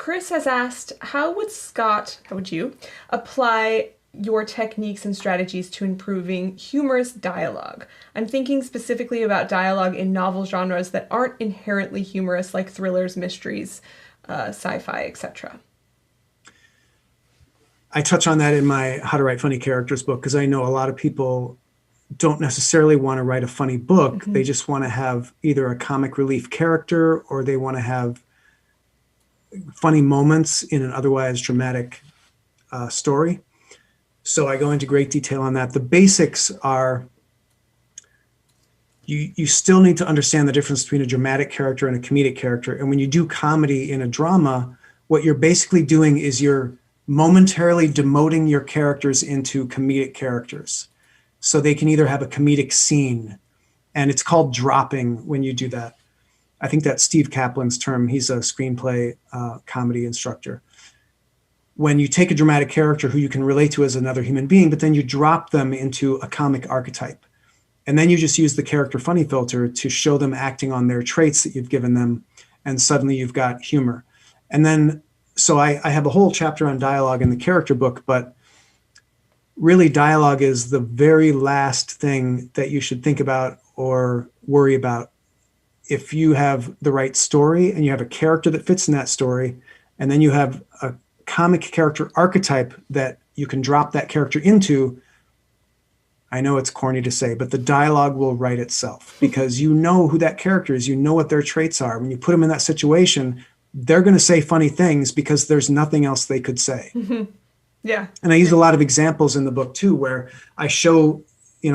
Chris has asked, how would you apply your techniques and strategies to improving humorous dialogue? I'm thinking specifically about dialogue in novel genres that aren't inherently humorous, like thrillers, mysteries, sci-fi, etc. I touch on that in my How to Write Funny Characters book, because I know a lot of people don't necessarily want to write a funny book. Mm-hmm. They just want to have either a comic relief character, or they want to have funny moments in an otherwise dramatic story. So I go into great detail on that. The basics are you still need to understand the difference between a dramatic character and a comedic character. And when you do comedy in a drama, what you're basically doing is you're momentarily demoting your characters into comedic characters. So they can either have a comedic scene, and it's called dropping when you do that. I think that's Steve Kaplan's term. He's a screenplay comedy instructor. When you take a dramatic character who you can relate to as another human being, but then you drop them into a comic archetype. And then you just use the character funny filter to show them acting on their traits that you've given them. And suddenly you've got humor. And then, so I have a whole chapter on dialogue in the character book, but really dialogue is the very last thing that you should think about or worry about. If you have the right story and you have a character that fits in that story, and then you have a comic character archetype that you can drop that character into, I know it's corny to say, but the dialogue will write itself, because you know who that character is. You know what their traits are. When you put them in that situation, they're going to say funny things because there's nothing else they could say. Mm-hmm. Yeah. And I use a lot of examples in the book too, where I show,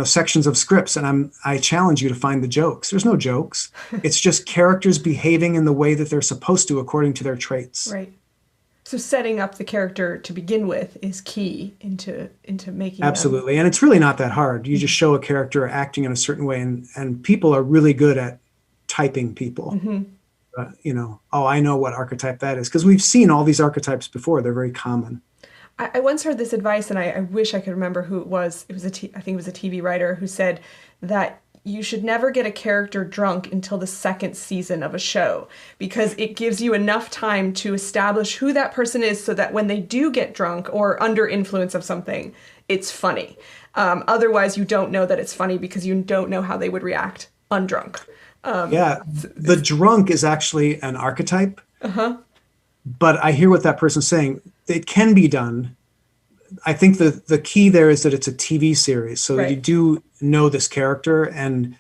sections of scripts, and I challenge you to find the jokes. There's no jokes. It's just characters behaving in the way that they're supposed to according to their traits. Right. So setting up the character to begin with is key into making Absolutely. And it's really not that hard. You just show a character acting in a certain way, and people are really good at typing people. Mm-hmm. I know what archetype that is, because we've seen all these archetypes before. They're very common. I once heard this advice, and I wish I could remember who it was. I think it was a TV writer who said that you should never get a character drunk until the second season of a show, because it gives you enough time to establish who that person is, so that when they do get drunk or under influence of something, it's funny. Otherwise, you don't know that it's funny because you don't know how they would react undrunk. The drunk is actually an archetype. Uh-huh. But I hear what that person's saying. It can be done. I think the key there is that it's a TV series. So right. You do know this character, and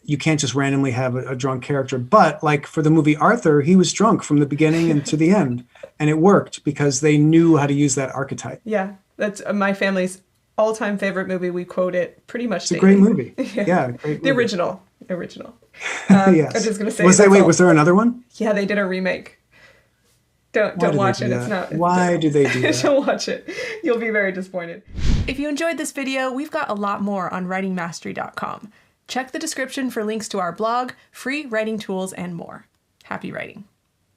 you can't just randomly have a drunk character. But like for the movie Arthur, he was drunk from the beginning and to the end. And it worked because they knew how to use that archetype. Yeah, that's my family's all-time favorite movie. We quote it pretty much daily. It's a great movie. Yeah, great movie. The original. Yes. I was just going to say. Was there another one? Yeah, they did a remake. Don't watch it. It's not. Why do they do that? Don't watch it. You'll be very disappointed. If you enjoyed this video, we've got a lot more on writingmastery.com. Check the description for links to our blog, free writing tools, and more. Happy writing.